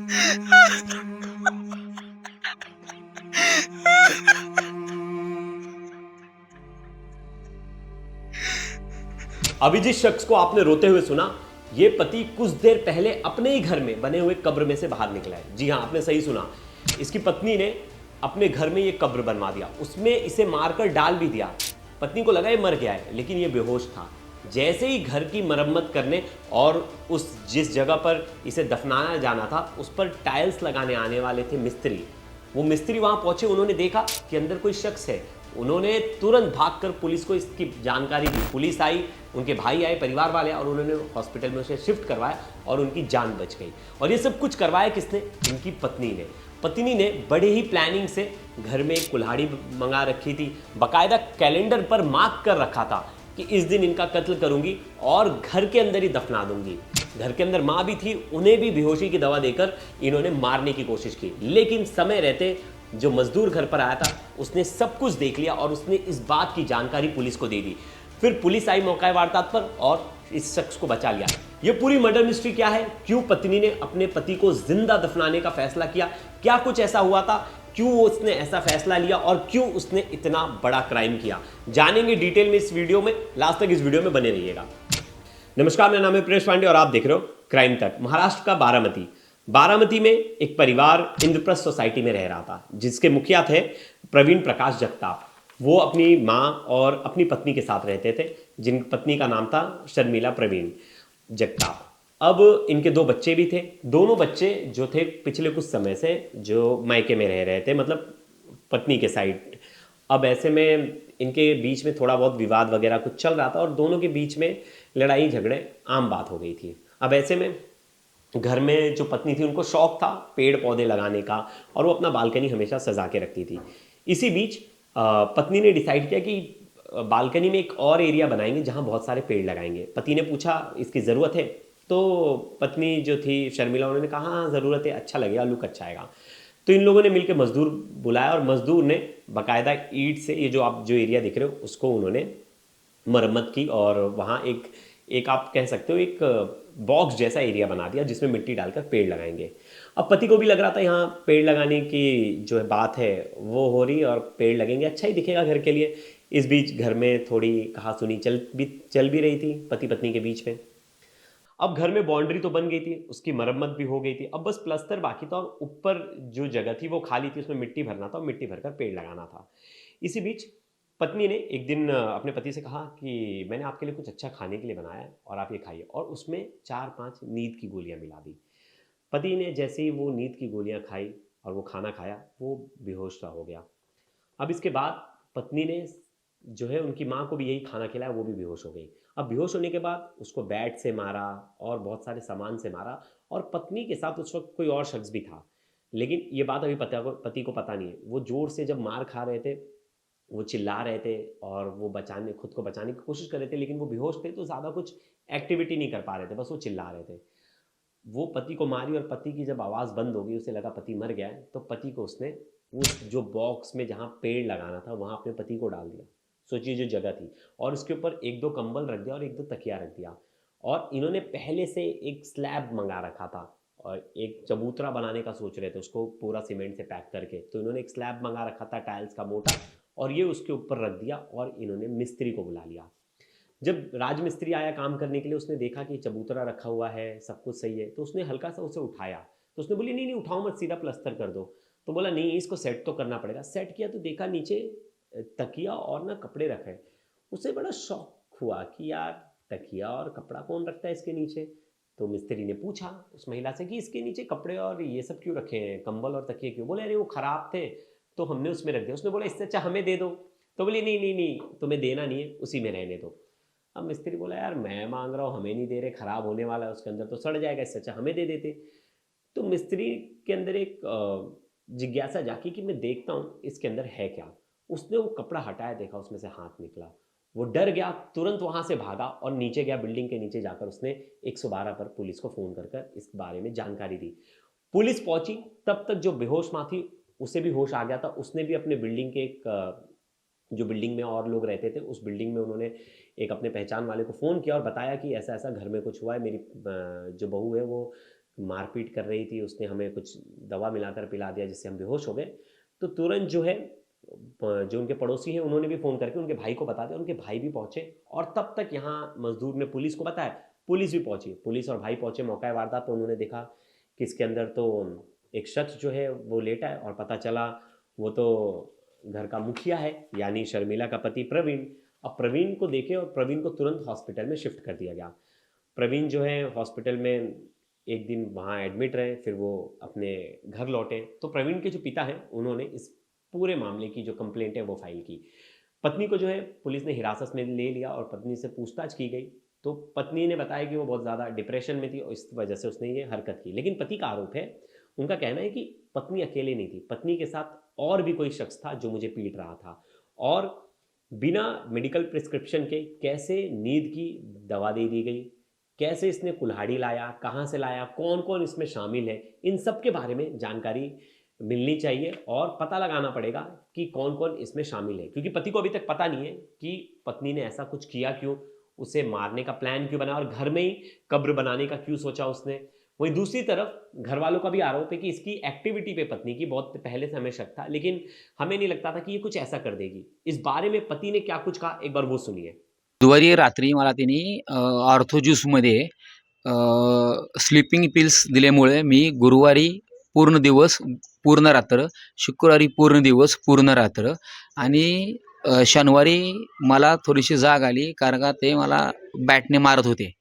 अभी जिस शख्स को आपने रोते हुए सुना, ये पति कुछ देर पहले अपने ही घर में बने हुए कब्र में से बाहर निकला है। जी हां, आपने सही सुना। इसकी पत्नी ने अपने घर में ये कब्र बनवा दिया, उसमें इसे मारकर डाल भी दिया। पत्नी को लगा ये मर गया है, लेकिन ये बेहोश था। जैसे ही घर की मरम्मत करने और उस जिस जगह पर इसे दफनाया जाना था उस पर टाइल्स लगाने आने वाले थे मिस्त्री, वो मिस्त्री वहां पहुंचे। उन्होंने देखा कि अंदर कोई शख्स है। उन्होंने तुरंत भागकर पुलिस को इसकी जानकारी दी। पुलिस आई, उनके भाई आए, परिवार वाले आए और उन्होंने हॉस्पिटल में उसे शिफ्ट करवाया और उनकी जान बच गई। और ये सब कुछ करवाया किसने? इनकी पत्नी ने। पत्नी ने बड़े ही प्लानिंग से घर में एक कुल्हाड़ी मंगा रखी थी, बाकायदा कैलेंडर पर मार्क कर रखा था कि इस दिन इनका कत्ल करूंगी और घर के अंदर ही दफना दूंगी। घर के अंदर मां भी थी, उन्हें भी बेहोशी की दवा देकर इन्होंने मारने की कोशिश की। लेकिन समय रहते जो मजदूर घर पर आया था उसने सब कुछ देख लिया और उसने इस बात की जानकारी पुलिस को दे दी। फिर पुलिस आई मौका वारदात पर और इस शख्स को बचा लिया। यह पूरी मर्डर मिस्ट्री क्या है? क्यों पत्नी ने अपने पति को जिंदा दफनाने का फैसला किया? क्या कुछ ऐसा हुआ था? क्यों उसने ऐसा फैसला लिया और क्यों उसने इतना बड़ा क्राइम किया? जानेंगे डिटेल में इस वीडियो में। लास्ट तक इस वीडियो में बने रहिएगा। नमस्कार, मेरा नाम है प्रेश पांडे और आप देख रहे हो क्राइम तक। महाराष्ट्र का बारामती में एक परिवार इंद्रप्रस्थ सोसाइटी में रह रहा था, जिसके मुखिया थे प्रवीण प्रकाश जगताप। वो अपनी माँ और अपनी पत्नी के साथ रहते थे, जिन पत्नी का नाम था शर्मिला प्रवीण जगताप। अब इनके दो बच्चे भी थे। दोनों बच्चे जो थे पिछले कुछ समय से जो मायके में रह रहे थे, मतलब पत्नी के साइड। अब ऐसे में इनके बीच में थोड़ा बहुत विवाद वगैरह कुछ चल रहा था और दोनों के बीच में लड़ाई झगड़े आम बात हो गई थी। अब ऐसे में घर में जो पत्नी थी उनको शौक था पेड़ पौधे लगाने का और वो अपना बालकनी हमेशा सजा के रखती थी। इसी बीच पत्नी ने डिसाइड किया कि बालकनी में एक और एरिया बनाएंगे जहां बहुत सारे पेड़ लगाएंगे। पति ने पूछा इसकी ज़रूरत है? तो पत्नी जो थी शर्मिला, उन्होंने कहा हाँ ज़रूरत है, अच्छा लगेगा, लुक अच्छा आएगा। तो इन लोगों ने मिलकर मजदूर बुलाया और मजदूर ने बाकायदा ईंट से ये जो आप जो एरिया दिख रहे हो उसको उन्होंने मरम्मत की और वहाँ एक आप कह सकते हो एक बॉक्स जैसा एरिया बना दिया जिसमें मिट्टी डालकर पेड़ लगाएंगे। अब पति को भी लग रहा था यहाँ पेड़ लगाने की जो है बात है वो हो रही और पेड़ लगेंगे, अच्छा ही दिखेगा घर के लिए। इस बीच घर में थोड़ी कहा सुनी चल भी रही थी पति पत्नी के बीच में। अब घर में बाउंड्री तो बन गई थी, उसकी मरम्मत भी हो गई थी, अब बस प्लस्तर बाकी था और ऊपर जो जगह थी वो खाली थी, उसमें मिट्टी भरना था और मिट्टी भरकर पेड़ लगाना था। इसी बीच पत्नी ने एक दिन अपने पति से कहा कि मैंने आपके लिए कुछ अच्छा खाने के लिए बनाया है और आप ये खाइए, और उसमें 4-5 नींद की गोलियां मिला दी। पति ने जैसे ही वो नींद की गोलियां खाई और वो खाना खाया, वो बेहोश सा हो गया। अब इसके बाद पत्नी ने जो है उनकी माँ को भी यही खाना खिलाया, वो भी बेहोश हो गई। अब बेहोश होने के बाद उसको बैट से मारा और बहुत सारे सामान से मारा, और पत्नी के साथ उस वक्त कोई और शख्स भी था, लेकिन ये बात अभी पति को पता नहीं है। वो जोर से जब मार खा रहे थे, वो चिल्ला रहे थे और वो खुद को बचाने की कोशिश कर रहे थे, लेकिन वो बेहोश थे तो ज़्यादा कुछ एक्टिविटी नहीं कर पा रहे थे, बस वो चिल्ला रहे थे। वो पति को मारी और पति की जब आवाज़ बंद हो गई, उसे लगा पति मर गया है, तो पति को उसने उस जो बॉक्स में जहाँ पेड़ लगाना था वहाँ अपने पति को डाल दिया। सोचिए जो जगह थी, और उसके ऊपर 1-2 कंबल रख दिया और 1-2 तकिया रख दिया। और इन्होंने पहले से एक स्लैब मंगा रखा था और एक चबूतरा बनाने का सोच रहे थे, उसको पूरा सीमेंट से पैक करके। तो इन्होंने एक स्लैब मंगा रखा था टाइल्स का मोटा, और ये उसके ऊपर रख दिया और इन्होंने मिस्त्री को बुला लिया। जब राजमिस्त्री आया काम करने के लिए, उसने देखा कि चबूतरा रखा हुआ है, सब कुछ सही है, तो उसने हल्का सा उसे उठाया। तो उसने बोली नहीं नहीं उठाओ मत, सीधा प्लस्तर कर दो। तो बोला नहीं इसको सेट तो करना पड़ेगा। सेट किया तो देखा नीचे तकिया और ना कपड़े रखे। उसे बड़ा शौक हुआ कि यार तकिया और कपड़ा कौन रखता है इसके नीचे। तो मिस्त्री ने पूछा उस महिला से कि इसके नीचे कपड़े और ये सब क्यों रखे हैं, कंबल और तकिए क्यों? बोले अरे वो खराब थे तो हमने उसमें रख दिया। उसने बोला इससे अच्छा हमें दे दो। तो बोली नहीं नहीं नहीं, तुम्हें देना नहीं है, उसी में रहने दो। अब मिस्त्री बोला यार मैं मांग रहा हूँ, हमें नहीं दे रहे, खराब होने वाला है, उसके अंदर तो सड़ जाएगा, इससे अच्छा हमें दे देते। तो मिस्त्री के अंदर एक जिज्ञासा जागी कि मैं देखता हूँ इसके अंदर है क्या। उसने वो कपड़ा हटाया, देखा उसमें से हाथ निकला। वो डर गया, तुरंत वहां से भागा और नीचे गया, बिल्डिंग के नीचे जाकर उसने 112 पर पुलिस को फोन कर इस बारे में जानकारी दी। पुलिस पहुंची, तब तक जो बेहोश माँ थी उसे भी होश आ गया था। उसने भी अपने बिल्डिंग के एक जो बिल्डिंग में और लोग रहते थे उस बिल्डिंग में उन्होंने एक अपने पहचान वाले को फ़ोन किया और बताया कि ऐसा ऐसा घर में कुछ हुआ है, मेरी जो बहू है वो मारपीट कर रही थी, उसने हमें कुछ दवा मिलाकर पिला दिया जिससे हम बेहोश हो गए। तो तुरंत जो है जो उनके पड़ोसी हैं उन्होंने भी फ़ोन करके उनके भाई को बता दिया, उनके भाई भी पहुंचे और तब तक यहाँ मजदूर ने पुलिस को बताया, पुलिस भी पहुंची, पुलिस और भाई पहुंचे मौका वारदात। तो उन्होंने देखा कि इसके अंदर तो एक शख्स जो है वो लेटा है और पता चला वो तो घर का मुखिया है, यानी शर्मिला का पति प्रवीण। अब प्रवीण को देखे और प्रवीण को तुरंत हॉस्पिटल में शिफ्ट कर दिया गया। प्रवीण जो है हॉस्पिटल में एक दिन वहाँ एडमिट रहे, फिर वो अपने घर लौटे। तो प्रवीण के जो पिता हैं उन्होंने इस पूरे मामले की जो कंप्लेंट है वो फाइल की। पत्नी को जो है पुलिस ने हिरासत में ले लिया और पत्नी से पूछताछ की गई। तो पत्नी ने बताया कि वो बहुत ज़्यादा डिप्रेशन में थी और इस वजह से उसने ये हरकत की। लेकिन पति का आरोप है, उनका कहना है कि पत्नी अकेले नहीं थी, पत्नी के साथ और भी कोई शख्स था जो मुझे पीट रहा था, और बिना मेडिकल प्रिस्क्रिप्शन के कैसे नींद की दवा दे दी गई, कैसे इसने कुल्हाड़ी लाया, कहाँ से लाया, कौन कौन इसमें शामिल है, इन सब के बारे में जानकारी मिलनी चाहिए और पता लगाना पड़ेगा कि कौन कौन इसमें शामिल है। क्योंकि पति को अभी तक पता नहीं है कि पत्नी ने ऐसा कुछ किया क्यों, उसे मारने का प्लान क्यों बना और घर में ही कब्र बनाने का क्यों सोचा उसने। वहीं दूसरी तरफ घर वालों का भी आरोप है कि इसकी एक्टिविटी पे पत्नी की बहुत पहले से हमें शक था, लेकिन हमें नहीं लगता था कि ये कुछ ऐसा कर देगी। इस बारे में पति ने क्या कुछ कहा, एक बार वो सुनिए। बुधवारी रात्री मला त्यांनी ऑर्थो ज्यूसमध्ये स्लीपिंग पिल्स दिल्यामुळे मी गुरुवारी पूर्ण दिवस पूर्ण रात्र, शुक्रवारी पूर्ण दिवस पूर्ण रात्र आणि शनिवारी मला थोडीशी जाग आली, कारण का ते मला बॅटने मारत होते.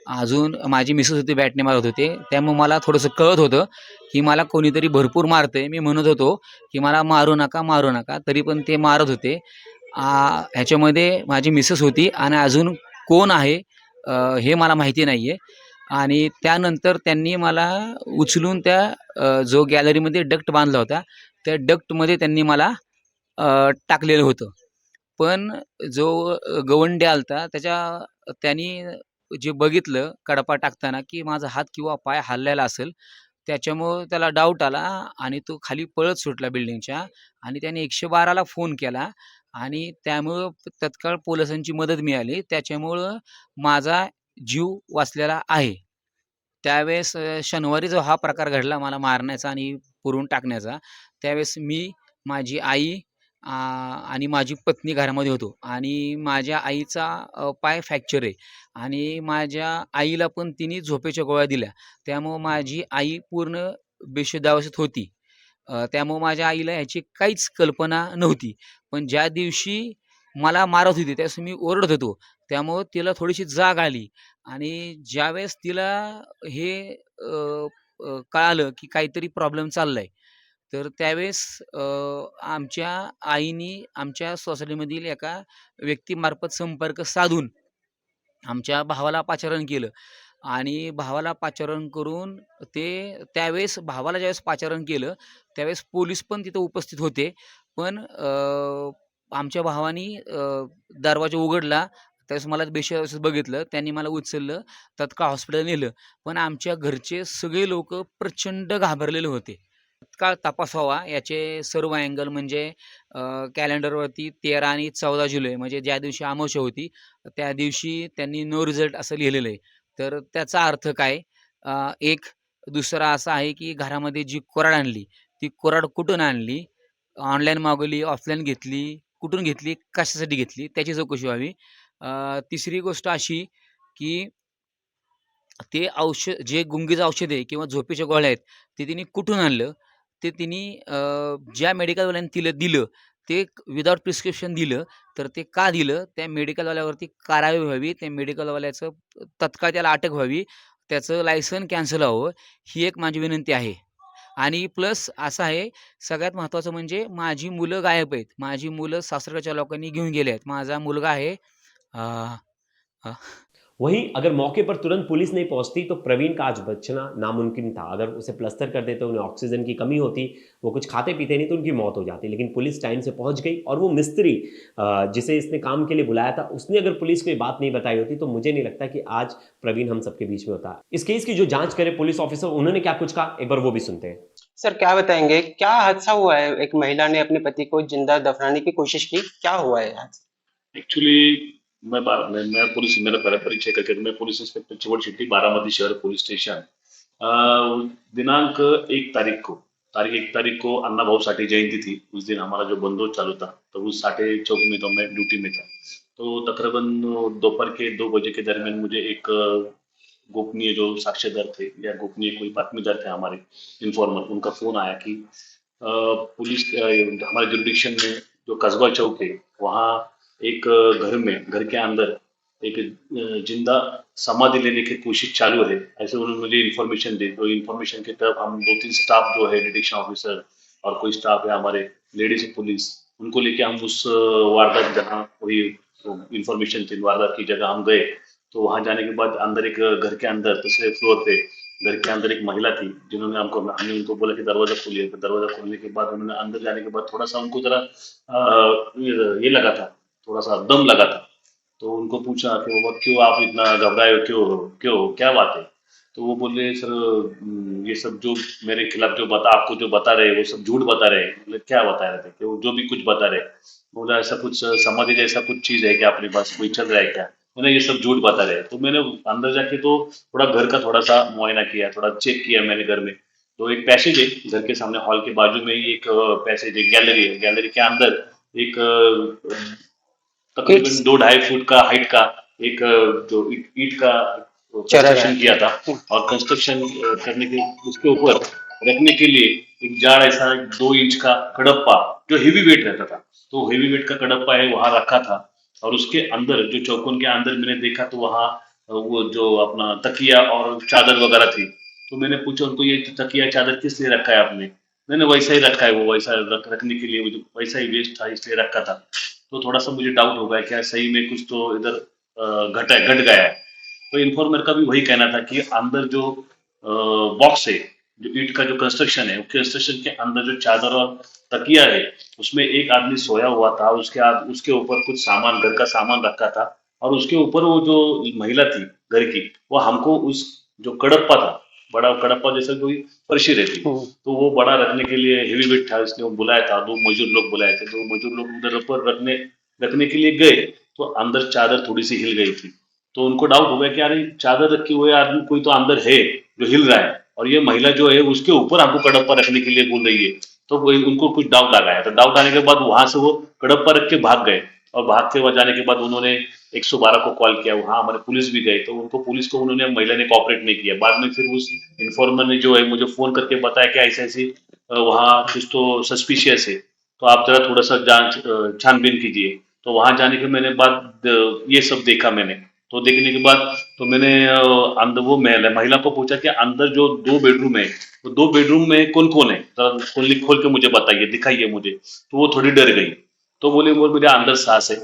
अजून माझी मिसेस होती, बॅटने मारत होते. त्यामुळे मला थोडंसं कळत होतं की मला कोणीतरी भरपूर मारतंय. मी म्हणत होतो की मला मारू नका, मारू नका. तरी पण ते मारत होते. ह्याच्यामध्ये माझी मिसेस होती आणि अजून कोण आहे हे मला माहिती नाही आहे. आणि त्यानंतर त्यांनी मला उचलून त्या जो गॅलरीमध्ये डक्ट बांधला होता, त्या डक्टमध्ये त्यांनी मला टाकलेलं होतं. पण जो गवंडी आलता त्यांनी जे बघितलं कडपा टाकताना की माझा हात किंवा पाय हललेला असेल, त्याच्यामुळं त्याला डाऊट आला आणि तो खाली पळत सुटला बिल्डिंगच्या आणि त्याने 112ला फोन केला आणि त्यामुळं तत्काळ पोलिसांची मदत मिळाली. त्याच्यामुळं माझा जीव वाचलेला आहे. त्यावेळेस शनिवारी जो हा प्रकार घडला मला मारण्याचा आणि पुरून टाकण्याचा, त्यावेळेस मी, माझी आई आणि माझी पत्नी घरामध्ये होतो आणि माझ्या आईचा पाय फ्रॅक्चर आहे आणि माझ्या आईला पण तिने झोपेच्या गोळ्या दिल्या. त्यामुळं माझी आई पूर्ण बेशुद्धावस्थेत होती. त्यामुळं माझ्या आईला ह्याची काहीच कल्पना नव्हती. पण ज्या दिवशी मला मारत होती त्यावेळेस मी ओरडत होतो. त्यामुळं तिला थोडीशी जाग आली आणि ज्यावेळेस तिला हे कळालं की काहीतरी प्रॉब्लेम चाललाय, तर त्यावेळेस आमच्या आईनी आमच्या सोसायटीमधील एका व्यक्तीमार्फत संपर्क साधून आमच्या भावाला पाचारण केलं आणि भावाला पाचारण करून त्यावेळेस भावाला ज्यावेळेस पाचारण केलं, त्यावेळेस पोलीस पण तिथं उपस्थित होते. पण आमच्या भावानी दरवाजा उघडला. त्यावेळेस मला बेशुद्धावस्थेत बघितलं. त्यांनी मला उचललं, तात्काळ हॉस्पिटलला नेलं. पण आमच्या घरचे सगळे लोकं प्रचंड घाबरलेले होते. तात्काळ तपास व्हावा याचे सर्व अँगल म्हणजे कॅलेंडरवरती 13 आणि 14 जुलै म्हणजे ज्या दिवशी अमावस्या होती, त्या दिवशी त्यांनी नो रिझल्ट असं लिहिलेलं आहे. तर त्याचा अर्थ काय? एक दुसरा असा आहे की घरामध्ये जी कुऱ्हाड आणली, ती कुऱ्हाड कुठून आणली? ऑनलाईन मागवली, ऑफलाईन घेतली, कुठून घेतली, कशासाठी घेतली, त्याची चौकशी व्हावी. तिसरी गोष्ट अशी की ते जे गुंगीचं औषध आहे किंवा झोपेच्या गोळ्या आहेत, ते तिने कुठून आणलं? ते तिने ज्या मेडिकलवाल्याने तिला दिलं, ते विदाऊट प्रिस्क्रिप्शन दिलं, तर ते का दिलं? त्या मेडिकलवाल्यावरती कारवाई व्हावी, त्या मेडिकलवाल्याचं तत्काळ त्याला अटक व्हावी, त्याचं लायसन कॅन्सल व्हावं, ही एक माझी विनंती आहे. आणि प्लस असं आहे, सगळ्यात महत्त्वाचं म्हणजे माझी मुलं गायब आहेत. माझी मुलं सासरच्या लोकांनी घेऊन गेले आहेत. माझा मुलगा आहे अ, अ वहीं अगर मौके पर तुरंत पुलिस नहीं पहुंचती तो प्रवीण का आज बचना नामुमकिन था। अगर उसे प्लस्तर कर देते, उन्हें ऑक्सीजन की कमी होती, वो कुछ खाते पीते नहीं तो उनकी मौत हो जाती। लेकिन पुलिस टाइम से पहुंच गई और वो मिस्त्री जिसे इसने काम के लिए बुलाया था, उसने अगर पुलिस को ये बात नहीं बताई होती तो मुझे नहीं लगता कि आज प्रवीण हम सबके बीच में होता। इस केस की जो जांच करे पुलिस ऑफिसर, उन्होंने क्या कुछ कहा, एक बार वो भी सुनते हैं। सर क्या बताएंगे, क्या हादसा हुआ है? एक महिला ने अपने पति को जिंदा दफनाने की कोशिश की, क्या हुआ है आज? एक्चुअली मैं पुलिस, मेरा पहला परिचय करके मैं पुलिस इंस्पेक्टर चिवड़ चिट्टी, बारामती शहर पुलिस स्टेशन। दिनांक 1 तारीख को, तारीख 1 तारीख को अण्णाभाऊ साठे जयंती थी। उस दिन हमारा जो बंदोबस्त चालू था, तो उस साठे चौक में तो मैं ड्यूटी में था। तो तकरीबन दोपहर के 2 बजे के दरमियान मुझे एक गोपनीय जो साक्षीदार थे या गोपनीय कोई बातमीदार थे हमारे इन्फॉर्मर, उनका फोन आया कि पुलिस हमारे जुरिडिक्शन में जो कस्बा चौक है वहाँ एक घर के अंदर एक जिंदा समाधि लेने की कोशिश चालू है, ऐसे उन्होंने मुझे इन्फॉर्मेशन दी। तो इन्फॉर्मेशन की तरफ हम 2-3 स्टाफ जो है डिटेक्शन ऑफिसर और कोई स्टाफ है हमारे लेडीज पुलिस, उनको लेके हम उस वारदात जहाँ वही इन्फॉर्मेशन थी वारदात की जगह हम गए। तो वहां जाने के बाद अंदर एक घर के अंदर दूसरे फ्लोर पे घर के अंदर एक महिला थी, जिन्होंने हमने उनको बोला कि दरवाजा खोलिए। तो दरवाजा खोलने के बाद उन्होंने अंदर जाने के बाद थोड़ा सा उनको जरा ये लगा था, थोड़ा सा दम लगा था। तो उनको पूछा कि बाबा क्यों आप इतना घबराए हो, क्यों क्यों क्या बात है? तो वो बोले सर ये सब जो मेरे खिलाफ जो आपको जो बता रहे हैं वो सब झूठ बता रहे हैं। बोले क्या बता रहे थे? कि वो जो भी कुछ बता रहे। बोला ऐसा कुछ समाधि जैसा कुछ चीज है क्या अपने पास, कोई चल रहा है क्या? मैंने ये सब झूठ बता रहे हैं। तो मैंने अंदर जाके तो थोड़ा घर का थोड़ा सा मुआयना किया, थोड़ा चेक किया मैंने घर में। तो एक पैसेज है घर के सामने, हॉल के बाजू में ही एक पैसेज है, गैलरी है। गैलरी के अंदर एक इट्स तकरीबन 2-2.5 फुट का हाइट का एक जो ईट का चरर है। कंस्ट्रक्शन किया था। और कंस्ट्रक्शन करने के उसके ऊपर रखने के लिए एक जाड़ ऐसा 2 इंच का कड़प्पा जो हेवी वेट रहता था, तो हेवी वेट का कड़प्पा है वहां रखा था। और उसके अंदर जो चौकोन के अंदर मैंने देखा तो वहाँ वो जो अपना तकिया और चादर वगैरह थी। तो मैंने पूछा उनको ये तकिया चादर किस लिए रखा है आपने? मैंने वैसा ही रखा है, वो वैसा रखने के लिए, वो जो वैसा ही वेस्ट था इसलिए रखा था। तो थोड़ा सा मुझे डाउट हो गया क्या सही में कुछ तो इधर घट गया है। तो इन्फॉर्मर का भी वही कहना था कि अंदर जो बॉक्स है, जो ईट का जो कंस्ट्रक्शन है, कंस्ट्रक्शन के अंदर जो चादर और तकिया है, उसमें एक आदमी सोया हुआ था। उसके ऊपर कुछ सामान, घर का सामान रखा था। और उसके ऊपर वो जो महिला थी घर की, वो हमको उस जो कड़प्पा था, बड़ा कड़प्पा जैसा कोई फर्शी रहती, तो वो बड़ा रखने के लिए हेवी वेट था, इसलिए वो बुलाया था। 2 मजदूर लोग बुलाए थे, तो मजदूर लोग उधर पर रखने के लिए गए। तो अंदर चादर थोड़ी सी हिल गई थी। तो उनको डाउट हो गया कि अरे चादर रखी हुए आदमी कोई तो अंदर है जो हिल रहा है, और ये महिला जो है उसके ऊपर हमको कड़प्पा रखने के लिए बोल रही है। तो उनको कुछ डाउट आ गया। तो डाउट आने के बाद वहां से वो कड़प्पा रख के भाग गए। और भाग के जाने के बाद उन्होंने 112 को कॉल किया, वहां हमारे पुलिस भी गए। तो पुलिस को उन्होंने, महिला ने कॉपरेट नहीं किया। बाद में फिर उस इन्फॉर्मर ने जो है मुझे फोन करके बताया कि ऐसे ऐसी वहाँ कुछ तो सस्पिशियस है, तो आप जरा थोड़ा सा छानबीन कीजिए। तो वहां जाने के मैंने बाद ये सब देखा मैंने। तो देखने के बाद तो मैंने अंदर वो महिला को पूछा कि अंदर जो 2 बेडरूम है, वो 2 बेडरूम में कौन कौन है, जरा खोल के मुझे बताइए, दिखाइए मुझे। तो वो थोड़ी डर गई। तो बोले वो मेरे अंदर सास है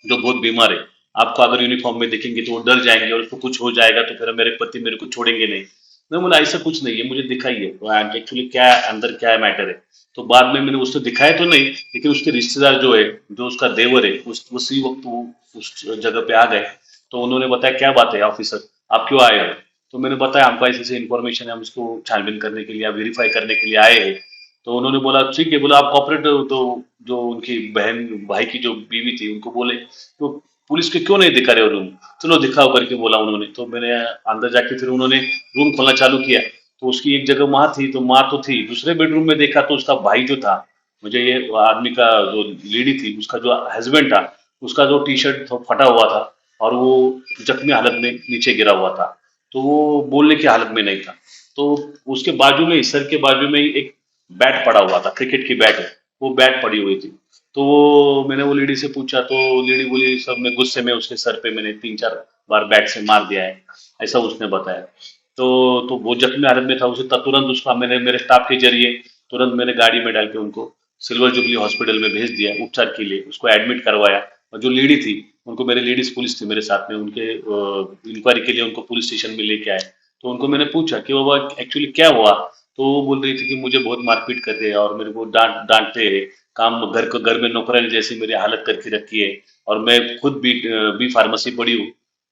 जो बहुत बीमार है, आपको अगर यूनिफॉर्म में देखेंगे तो वो डर जाएंगे और उसको कुछ हो जाएगा तो फिर मेरे पति मेरे को छोड़ेंगे नहीं। मैं बोला ऐसा कुछ नहीं है, मुझे दिखाइए एक्चुअली क्या है, अंदर क्या है मैटर है। तो बाद में मैंने उसको दिखाया तो नहीं, लेकिन उसके रिश्तेदार जो है, जो उसका देवर है, उसी वक्त वो उस जगह पे आ गए। तो उन्होंने बताया क्या बात है ऑफिसर, आप क्यों आए हो? तो मैंने बताया हमको ऐसे ऐसे इन्फॉर्मेशन है, हम इसको छानबीन करने के लिए, वेरीफाई करने के लिए आए हैं। तो उन्होंने बोला ठीक है, बोला आप कॉपरेट। तो जो उनकी बहन भाई की जो बीवी थी उनको बोले तो पुलिस के क्यों नहीं दिखा रहे हो रूम, चलो दिखाओ करके बोला उन्होंने। तो मैंने अंदर जाके फिर उन्होंने रूम खोलना चालू किया। तो उसकी एक जगह माँ थी, तो माँ तो थी। दूसरे बेडरूम में देखा तो उसका भाई जो था, मुझे ये आदमी का जो लेडी थी उसका जो हस्बैंड था, उसका जो टी शर्ट फटा हुआ था और वो जख्मी हालत में नीचे गिरा हुआ था। तो वो बोलने की हालत में नहीं था। तो उसके बाजू में ही, सर के बाजू में ही एक बैट पड़ा हुआ था, क्रिकेट की बैट है, वो बैट पड़ी हुई थी। तो मैंने वो लेडी से पूछा, तो लेडी बोली सब में गुस्से में उसके सर पे मैंने 3-4 बार बैट से मार दिया है, ऐसा उसने बताया। तो वो जख्मी हालत में था, उसे तुरंत उसका मैंने मेरे स्टाफ के जरिए तुरंत मैंने गाड़ी में डाल के उनको सिल्वर जुबली हॉस्पिटल में भेज दिया उपचार के लिए, उसको एडमिट करवाया। और जो लेडी थी उनको, मेरे लेडीज पुलिस थी मेरे साथ में, उनके इंक्वायरी के लिए उनको पुलिस स्टेशन में लेके आए। तो उनको मैंने पूछा कि बाबा एक्चुअली क्या हुआ? तो वो बोल रही थी कि मुझे बहुत मारपीट कर रहे हैं और मेरे को डांटते हैं, काम घर में नौकरानी जैसी मेरी हालत करके रखी है। और मैं खुद भी फार्मेसी पढ़ी हूँ,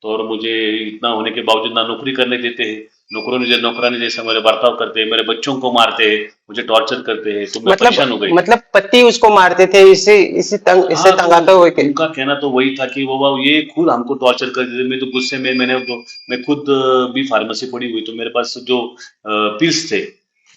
तो और मुझे इतना होने के बावजूद ना नौकरी करने देते हैं, नौकरानी जैसा मेरे बर्ताव करते हैं, मेरे बच्चों को मारते हैं, मुझे टॉर्चर करते हैं, तो मैं परेशान हो गई। मतलब पति उसको मारते थे, इससे हाँ, तंग आता तो हुए के। उनका कहना तो वही था कि वो ये खुद हमको टॉर्चर कर देते। मैं तो गुस्से में मैं खुद भी फार्मेसी पड़ी हुई, तो मेरे पास जो पिल्स थे,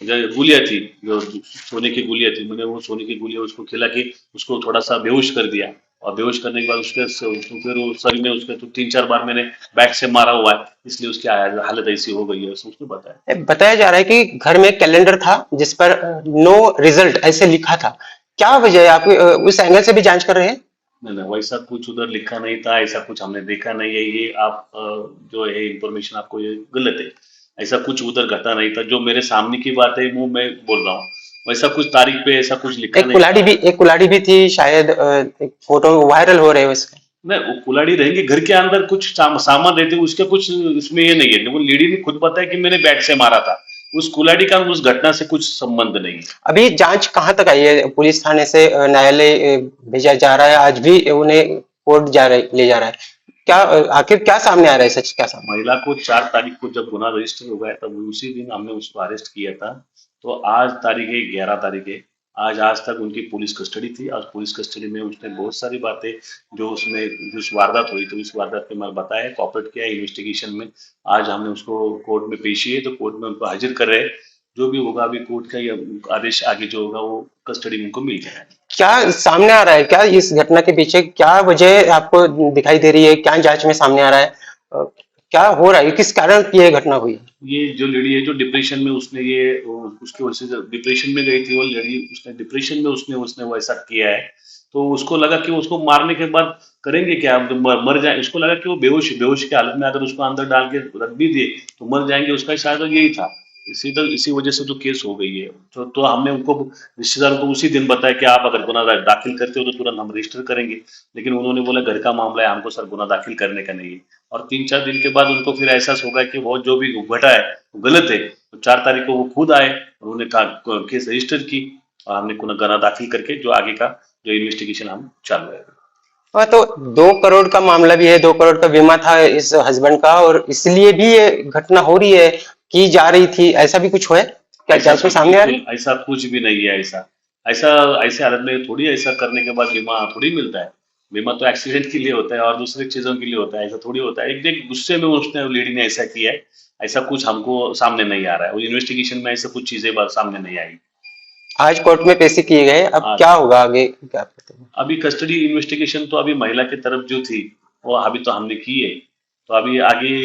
जो गोलियां थी, जो सोने की गोलियां थी, मैंने वो सोने की गोलियां उसको खिला के उसको थोड़ा सा बेहोश कर दिया। और बेहोश करने के बाद तो फिर वो शरीर में उसके तो 3-4 बार मैंने बैट से मारा हुआ है, इसलिए उसकी हालत ऐसी हो गई है, उसने बताया। बताया जा रहा है कि घर में एक कैलेंडर था जिस पर नो रिजल्ट ऐसे लिखा था। क्या वजह है? आप उस एंगल से भी जांच कर रहे हैं? नहीं नहीं, वैसा कुछ उधर लिखा नहीं था, ऐसा कुछ हमने देखा नहीं है। ये आप जो है इंफॉर्मेशन आपको ये गलत है। ऐसा कुछ उधर घटा नहीं था, जो मेरे सामने की बात है वो मैं बोल रहा हूँ। वैसा कुछ तारीख पे ऐसा कुछ लिखा नहीं था। एक कुल्हाड़ी भी थी शायद, एक फोटो वायरल हो रहे हो इसके। नहीं, वो कुल्हाड़ी रहेंगे, घर के अंदर कुछ सामान रहते, उसके कुछ इसमें ये नहीं है। वो लेडी ने खुद बताया कि मैंने बैट से मारा था। उस कुल्हाड़ी का उस घटना से कुछ संबंध नहीं है। अभी जांच कहाँ तक आई है? पुलिस थाने से न्यायालय भेजा जा रहा है, आज भी उन्हें कोर्ट ले जा रहा है। क्या आखिर क्या सामने आ रहा है, सच क्या सामने? महिला को 4 तारीख को जब गुना रजिस्टर हो गया तब उसी दिन हमने उसको अरेस्ट किया था। तो आज तारीख है, 11 तारीख है। आज तक उनकी पुलिस कस्टडी थी। आज पुलिस कस्टडी में उसने बहुत सारी बातें, जो उसमें जिस वारदात हुई तो इस वारदात पे मैं बताया, कॉपरेट किया इन्वेस्टिगेशन में। आज हमने उसको कोर्ट में पेशी है, तो कोर्ट में उनको हाजिर कर रहे हैं। जो भी होगा अभी कोर्ट का ये आदेश आगे जो होगा वो कस्टडी में उनको मिल जाएगा। क्या सामने आ रहा है? क्या इस घटना के पीछे क्या वजह आपको दिखाई दे रही है? क्या जांच में सामने आ रहा है? क्या हो रहा है? किस कारण ये घटना हुई? ये जो लेडी है जो डिप्रेशन में उसने ये उसकी वजह से डिप्रेशन में गई थी वो लेडी, उसने डिप्रेशन में उसने उसने वो ऐसा किया है। तो उसको लगा कि उसको मारने के बाद करेंगे क्या, अब मर जाए। उसको लगा कि वो बेहोश बेहोश की हालत में अगर उसको अंदर डाल के रख भी दिए तो मर जाएंगे, उसका शायद यही था। इसी वजह से तो केस हो गई है। तो हमने उनको रिश्तेदारों को उसी दिन बताया कि आप अगर गुना दाखिल करते हो तो तुरंत हम रजिस्टर करेंगे। लेकिन उन्होंने बोला घर का मामला है, हमको सर गुना दाखिल करने का नहीं है। और 3-4 दिन के बाद उनको फिर एहसास होगा कि वो जो भी घटा है वो गलत है। तो 4 तारीख को वो खुद आए, उन्होंने कहा केस रजिस्टर की, और हमने गुना दाखिल करके जो आगे का जो इन्वेस्टिगेशन हम चालू है। हाँ, तो 2 करोड़ का मामला भी है, 2 करोड़ का बीमा था इस हस्बैंड का, और इसलिए भी ये घटना हो रही है, की जा रही थी, ऐसा भी कुछ है क्या जांच में सामने आ रही है? ऐसा कुछ भी नहीं है। ऐसा ऐसा ऐसे हालत में थोड़ी ऐसा करने के बाद बीमा थोड़ी मिलता है। बीमा तो एक्सीडेंट के लिए होता है और दूसरी चीजों के लिए होता है, ऐसा थोड़ी होता है। एक गुस्से में उसने लेडी ने ऐसा किया है। ऐसा कुछ हमको सामने नहीं आ रहा है, वो इन्वेस्टिगेशन में ऐसा कुछ चीजें बात सामने नहीं आई। आज कोर्ट में पेशी किए गए, अब आज क्या होगा आगे, क्या कहते हैं? अभी कस्टडी इन्वेस्टिगेशन तो अभी महिला की तरफ जो थी वो अभी तो हमने की है। तो अभी आगे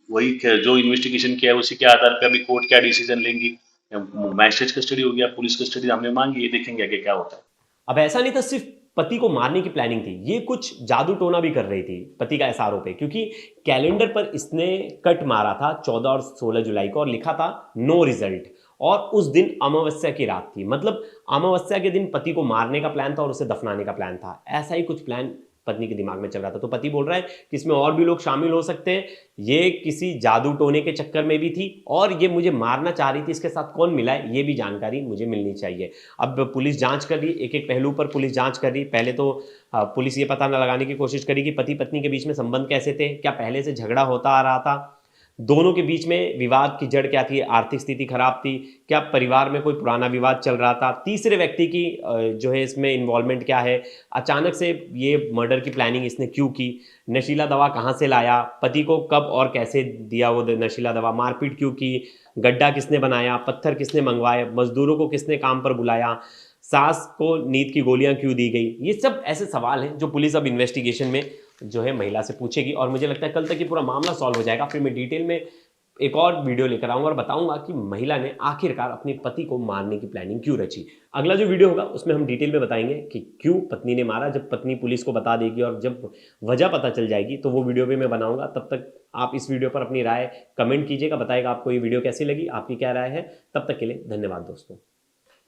वही जो इन्वेस्टिगेशन किया है उसी के आधार पे अभी कोर्ट क्या डिसीजन लेंगी। मैजिस्ट्रेट कस्टडी हो गया, पुलिस कस्टडी हमने मांगी है, देखेंगे आगे क्या होता है। अब ऐसा नहीं था सिर्फ पति को मारने की प्लानिंग थी, ये कुछ जादू टोना भी कर रही थी, पति का ऐसा आरोप है। क्योंकि कैलेंडर पर इसने कट मारा था 14 और 16 जुलाई को और लिखा था नो रिजल्ट। और उस दिन अमावस्या की रात थी, मतलब अमावस्या के दिन पति को मारने का प्लान था और उसे दफनाने का प्लान था। ऐसा ही कुछ प्लान पत्नी के दिमाग में चल रहा था। तो पति बोल रहा है कि इसमें और भी लोग शामिल हो सकते हैं, ये किसी जादू टोने के चक्कर में भी थी और ये मुझे मारना चाह रही थी, इसके साथ कौन मिला है ये भी जानकारी मुझे मिलनी चाहिए। अब पुलिस जांच कर रही है, एक एक पहलू पर पुलिस जांच कर रही है। पहले तो पुलिस ये पता न लगाने की कोशिश करी कि पति पत्नी के बीच में संबंध कैसे थे, क्या पहले से झगड़ा होता आ रहा था, दोनों के बीच में विवाद की जड़ क्या थी, आर्थिक स्थिति खराब थी, क्या परिवार में कोई पुराना विवाद चल रहा था, तीसरे व्यक्ति की जो है इसमें इन्वॉल्वमेंट क्या है, अचानक से ये मर्डर की प्लानिंग इसने क्यों की, नशीला दवा कहाँ से लाया, पति को कब और कैसे दिया वो नशीला दवा, मारपीट क्यों की, गड्ढा किसने बनाया, पत्थर किसने मंगवाए, मजदूरों को किसने काम पर बुलाया, सास को नींद की गोलियां क्यों दी गई। ये सब ऐसे सवाल हैं जो पुलिस अब इन्वेस्टिगेशन में जो है महिला से पूछेगी और मुझे लगता है कल तक ये पूरा मामला सॉल्व हो जाएगा। फिर मैं डिटेल में एक और वीडियो लेकर आऊंगा और बताऊंगा कि महिला ने आखिरकार अपने पति को मारने की प्लानिंग क्यों रची। अगला जो वीडियो होगा उसमें हम डिटेल में बताएंगे कि क्यों पत्नी ने मारा। जब पत्नी पुलिस को बता देगी और जब वजह पता चल जाएगी तो वो वीडियो भी मैं बनाऊंगा। तब तक आप इस वीडियो पर अपनी राय कमेंट कीजिएगा, बताएगा आपको ये वीडियो कैसी लगी, आपकी क्या राय है। तब तक के लिए धन्यवाद दोस्तों।